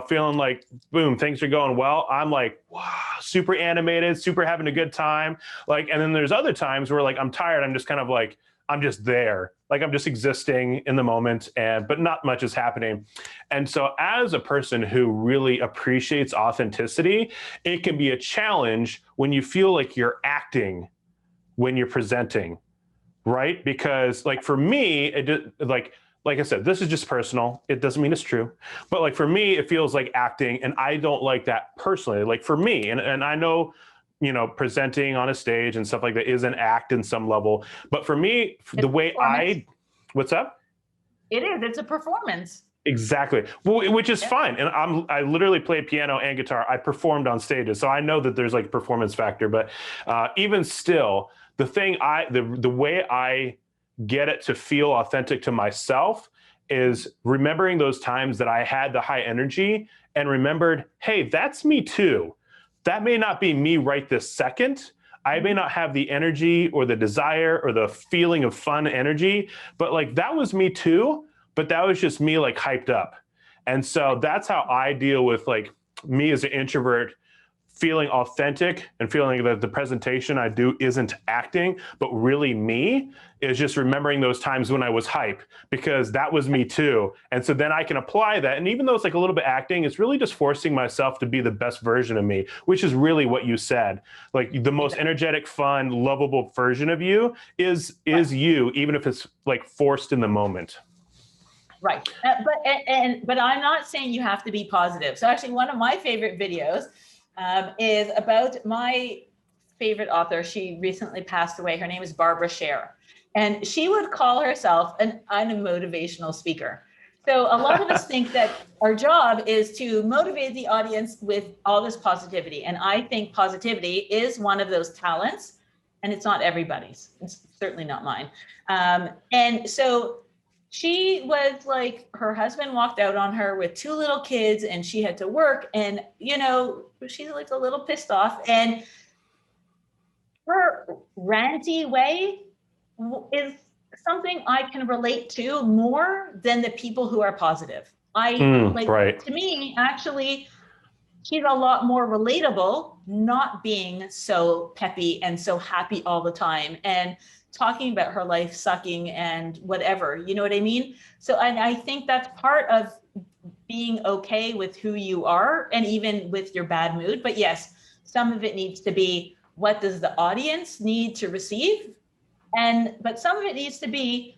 feeling like, boom, things are going well, I'm like, wow, super animated, super having a good time. Like, and then there's other times where like, I'm tired. I'm just kind of like, I'm just there. Like I'm just existing in the moment, but not much is happening. And so as a person who really appreciates authenticity, it can be a challenge when you feel like you're acting when you're presenting, right? Because like for me, like I said, this is just personal. It doesn't mean it's true. But like for me, it feels like acting, and I don't like that personally. Like for me, and I know, you know, presenting on a stage and stuff like that is an act in some level. But for me, the way what's up? It is. It's a performance. Exactly. Well, which is fine. And I literally play piano and guitar. I performed on stages, so I know that there's like performance factor. But even still, the way I get it to feel authentic to myself is remembering those times that I had the high energy and remembered, hey, that's me too. That may not be me right this second. I may not have the energy or the desire or the feeling of fun energy, but like that was me too. But that was just me like hyped up. And so that's how I deal with like me as an introvert, feeling authentic and feeling that the presentation I do isn't acting, but really me, is just remembering those times when I was hype, because that was me too. And so then I can apply that. And even though it's like a little bit acting, it's really just forcing myself to be the best version of me, which is really what you said. Like the most energetic, fun, lovable version of you is you, even if it's like forced in the moment. Right. But I'm not saying you have to be positive. So actually one of my favorite videos is about my favorite author. She recently passed away. Her name is Barbara Sher. And she would call herself an unmotivational speaker. So a lot of us think that our job is to motivate the audience with all this positivity. And I think positivity is one of those talents, and it's not everybody's. It's certainly not mine. And so she was like, her husband walked out on her with 2 little kids and she had to work, and, you know, she's like a little pissed off, and her ranty way is something I can relate to more than the people who are positive. To me, actually, she's a lot more relatable, not being so peppy and so happy all the time and talking about her life sucking and whatever, you know what I mean? So, and I think that's part of being okay with who you are and even with your bad mood. But yes, some of it needs to be, what does the audience need to receive? But some of it needs to be,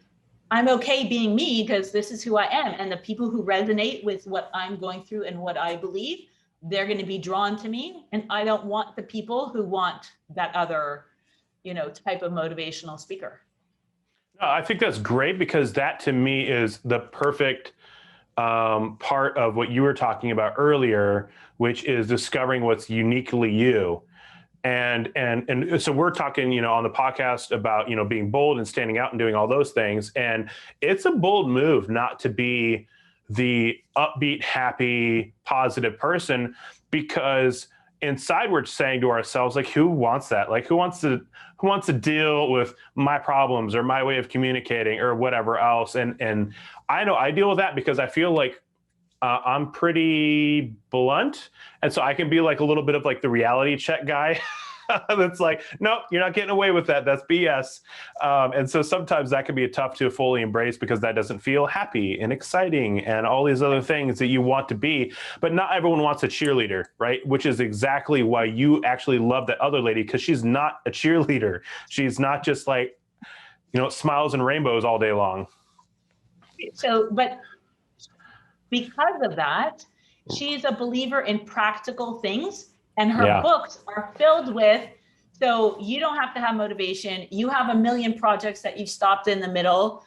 I'm okay being me because this is who I am. And the people who resonate with what I'm going through and what I believe, they're going to be drawn to me. And I don't want the people who want that other, you know, type of motivational speaker. No, I think that's great, because that to me is the perfect part of what you were talking about earlier, which is discovering what's uniquely you. And so we're talking, you know, on the podcast about, you know, being bold and standing out and doing all those things. And it's a bold move not to be the upbeat, happy, positive person, because inside we're saying to ourselves, like, who wants that? Like, who wants to deal with my problems or my way of communicating or whatever else? And I know I deal with that because I feel like I'm pretty blunt. And so I can be like a little bit of like the reality check guy that's like, nope, you're not getting away with that. That's BS. And so sometimes that can be tough to fully embrace, because that doesn't feel happy and exciting and all these other things that you want to be. But not everyone wants a cheerleader, right? Which is exactly why you actually love that other lady, because she's not a cheerleader. She's not just like, you know, smiles and rainbows all day long. So, but because of that, she's a believer in practical things, and her books are filled with, so you don't have to have motivation. You have a million projects that you've stopped in the middle,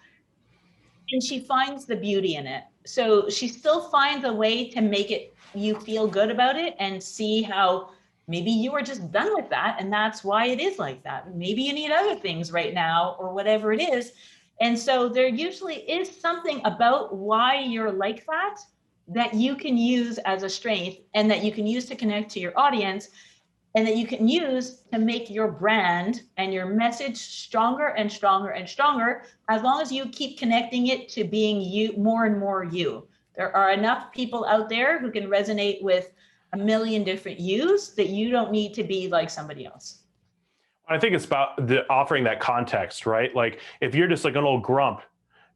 and she finds the beauty in it. So she still finds a way to make it, you feel good about it, and see how maybe you are just done with that, and that's why it is like that. Maybe you need other things right now, or whatever it is. And so there usually is something about why you're like that, that you can use as a strength, and that you can use to connect to your audience, and that you can use to make your brand and your message stronger and stronger and stronger, as long as you keep connecting it to being you, more and more you. There are enough people out there who can resonate with a million different yous, that you don't need to be like somebody else. I think it's about offering that context, right? Like if you're just like an old grump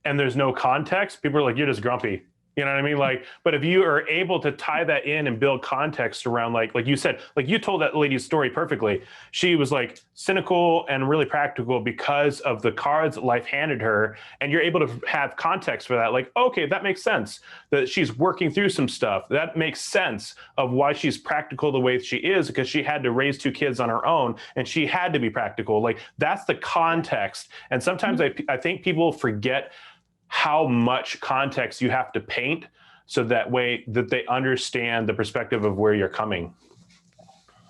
and there's no context, people are like, you're just grumpy. You know what I mean? Like, but if you are able to tie that in and build context around, like you said, like you told that lady's story perfectly. She was like cynical and really practical because of the cards that life handed her. And you're able to have context for that. Like, okay, that makes sense that she's working through some stuff. That makes sense of why she's practical the way she is, because she had to raise 2 kids on her own and she had to be practical. Like, that's the context. And sometimes I think people forget how much context you have to paint so that way that they understand the perspective of where you're coming.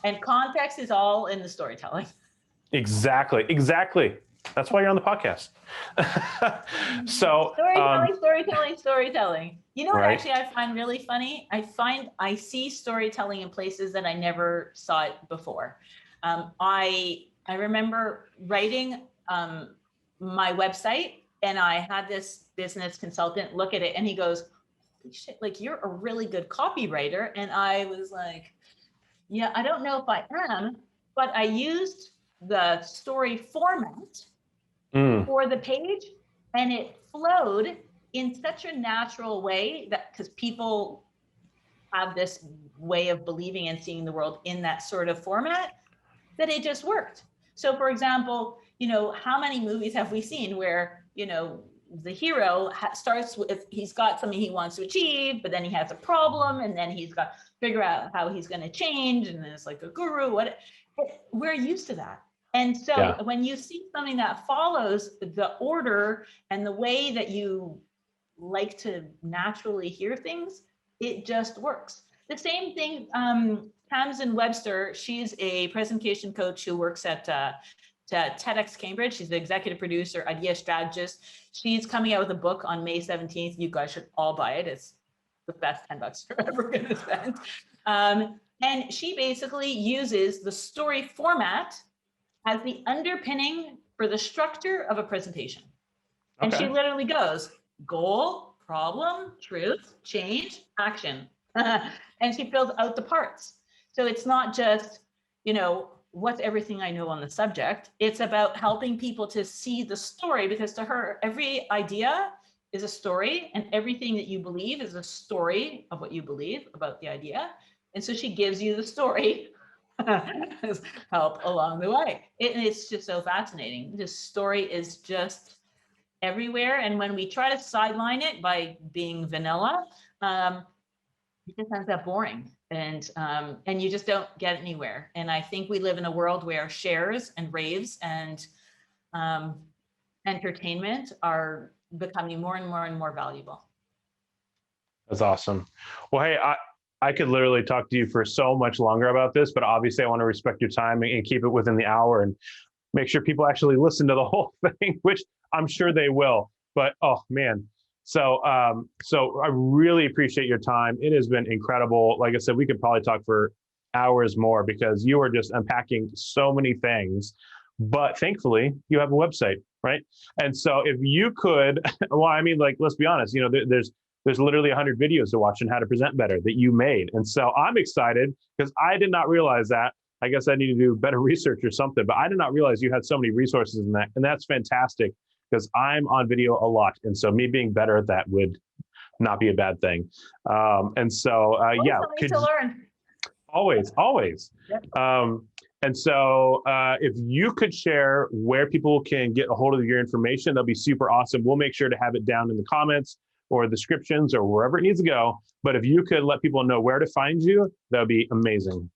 And context is all in the storytelling. Exactly. That's why you're on the podcast. So storytelling. You know what, right. actually I find really funny? I see storytelling in places that I never saw it before. I remember writing my website, and I had this business consultant look at it, and he goes, "Holy shit, like, you're a really good copywriter." And I was like, yeah, I don't know if I am, but I used the story format for the page, and it flowed in such a natural way that, because people have this way of believing and seeing the world in that sort of format, that it just worked. So for example, you know, how many movies have we seen where, you know, the hero starts with, he's got something he wants to achieve, but then he has a problem, and then he's got to figure out how he's going to change, and then it's like a guru. We're used to that. And so when you see something that follows the order and the way that you like to naturally hear things, it just works. The same thing, Tamsin Webster, she's a presentation coach who works at TEDx Cambridge. She's the executive producer, idea strategist. She's coming out with a book on May 17th. You guys should all buy it. It's the best $10 you're ever going to spend. And she basically uses the story format as the underpinning for the structure of a presentation. And she literally goes, goal, problem, truth, change, action. And she fills out the parts. So it's not just, you know, what's everything I know on the subject. It's about helping people to see the story, because to her, every idea is a story, and everything that you believe is a story of what you believe about the idea. And so she gives you the story as help along the way. It's just so fascinating. This story is just everywhere. And when we try to sideline it by being vanilla, it just ends up boring, and you just don't get anywhere. And I think we live in a world where shares and raves and entertainment are becoming more and more and more valuable. That's awesome. Well, hey, I could literally talk to you for so much longer about this, but obviously I want to respect your time and keep it within the hour and make sure people actually listen to the whole thing, which I'm sure they will. But oh man. So I really appreciate your time. It has been incredible. Like I said, we could probably talk for hours more because you are just unpacking so many things, but thankfully you have a website, right? And so if you could, well, I mean, like, let's be honest, you know, there's literally 100 videos to watch on how to present better that you made. And so I'm excited because I did not realize that. I guess I need to do better research or something, but I did not realize you had so many resources in that. And that's fantastic, because I'm on video a lot. And so me being better at that would not be a bad thing. And so, yeah. To learn. Always. Yep. And so if you could share where people can get a hold of your information, that'll be super awesome. We'll make sure to have it down in the comments or descriptions or wherever it needs to go. But if you could let people know where to find you, that would be amazing.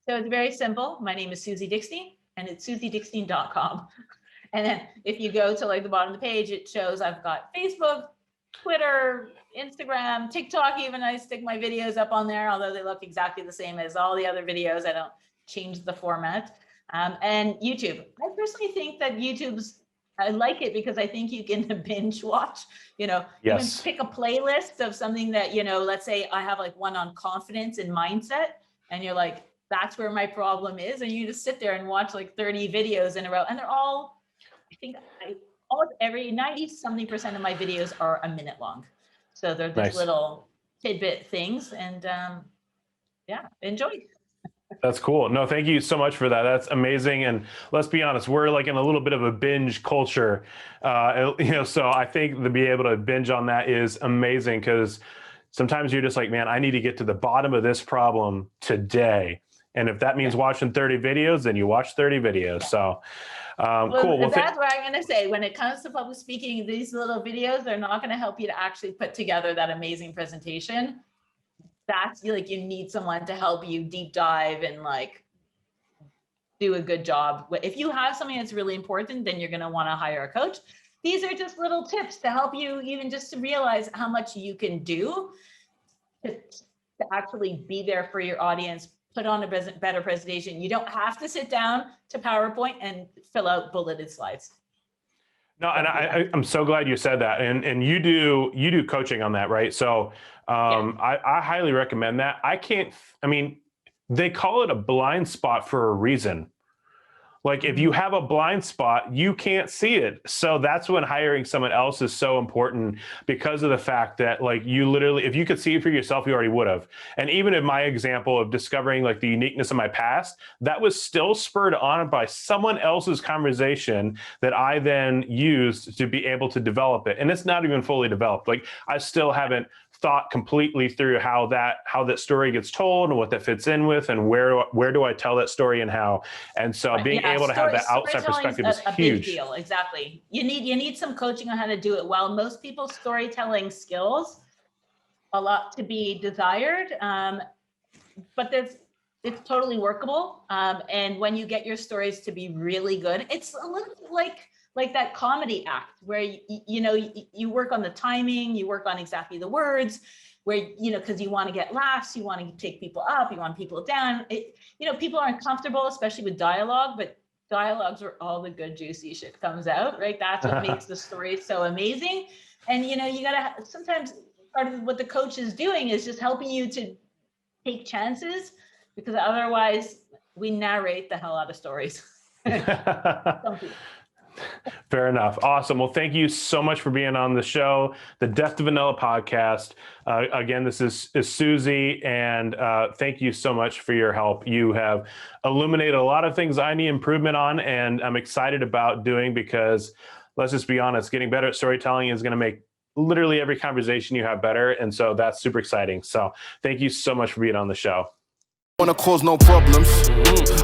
So it's very simple. My name is Suzy Dickstein, and it's suzydickstein.com. And then if you go to like the bottom of the page, it shows I've got Facebook, Twitter, Instagram, TikTok. Even I stick my videos up on there, although they look exactly the same as all the other videos. I don't change the format. And YouTube. I personally think that I like it because I think you can binge watch, you know, you can pick a playlist of something that, you know, let's say I have like one on confidence and mindset, and you're like, that's where my problem is. And you just sit there and watch like 30 videos in a row, and they're all, I think almost every 90-something% of my videos are a minute long. So they're just little tidbit things, and yeah, enjoy. That's cool. No, thank you so much for that. That's amazing. And let's be honest, we're like in a little bit of a binge culture, so I think to be able to binge on that is amazing, because sometimes you're just like, man, I need to get to the bottom of this problem today. And if that means watching 30 videos, then you watch 30 videos. So cool. Well, that's what I'm going to say. When it comes to public speaking, these little videos, they're not going to help you to actually put together that amazing presentation. That's like, you need someone to help you deep dive and like do a good job. If you have something that's really important, then you're going to want to hire a coach. These are just little tips to help you even just to realize how much you can do to actually be there for your audience, put on a better presentation. You don't have to sit down to PowerPoint and fill out bulleted slides. No, and I'm so glad you said that. And you do coaching on that, right? So I highly recommend that. They call it a blind spot for a reason. Like if you have a blind spot, you can't see it. So that's when hiring someone else is so important, because of the fact that like you literally, if you could see it for yourself, you already would have. And even in my example of discovering like the uniqueness of my past, that was still spurred on by someone else's conversation that I then used to be able to develop it. And it's not even fully developed. Like I still haven't thought completely through how that story gets told and what that fits in with, and where do I tell that story and how. And so being able to have that outside perspective is huge. Big deal. Exactly. You need some coaching on how to do it well. Most people's storytelling skills, a lot to be desired, but it's totally workable. And when you get your stories to be really good, it's a little like that comedy act where you work on the timing, you work on exactly the words, where because you want to get laughs, you want to take people up, you want people down. People aren't comfortable, especially with dialogue, but dialogues where all the good juicy shit comes out, right? That's what makes the story so amazing. And you gotta, sometimes part of what the coach is doing is just helping you to take chances, because otherwise we narrate the hell out of stories. Fair enough. Awesome. Well, thank you so much for being on the show, the Death to Vanilla podcast. Again, this is Suzy, and thank you so much for your help. You have illuminated a lot of things I need improvement on, and I'm excited about doing, because let's just be honest, getting better at storytelling is going to make literally every conversation you have better. And so that's super exciting. So thank you so much for being on the show. Wanna cause no problems.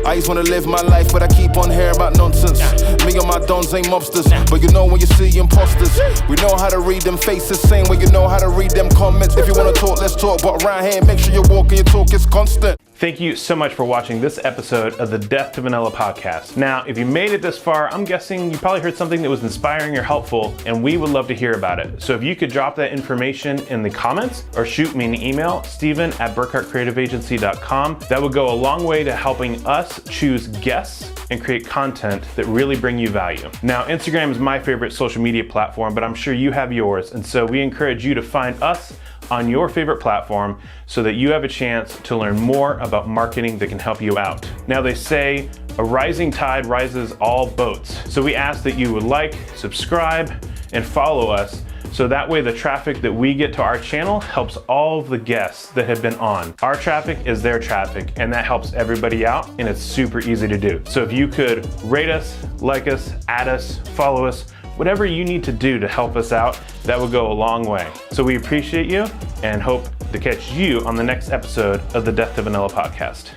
I just wanna live my life, but I keep on hearing about nonsense. Me and my dons ain't mobsters, but you know when you see imposters, we know how to read them faces, same way you know how to read them comments. If you wanna talk, let's talk, but around here, make sure you walk and your talk is constant. Thank you so much for watching this episode of the Death to Vanilla podcast. Now, if you made it this far, I'm guessing you probably heard something that was inspiring or helpful, and we would love to hear about it. So if you could drop that information in the comments or shoot me an email, steven@burkhartcreativeagency.com. That would go a long way to helping us choose guests and create content that really bring you value. Now, Instagram is my favorite social media platform, but I'm sure you have yours. And so we encourage you to find us on your favorite platform so that you have a chance to learn more about marketing that can help you out. Now, they say a rising tide rises all boats. So we ask that you would like, subscribe, and follow us, so that way the traffic that we get to our channel helps all of the guests that have been on. Our traffic is their traffic, and that helps everybody out, and it's super easy to do. So if you could rate us, like us, add us, follow us, whatever you need to do to help us out, that would go a long way. So we appreciate you and hope to catch you on the next episode of the Death to Vanilla podcast.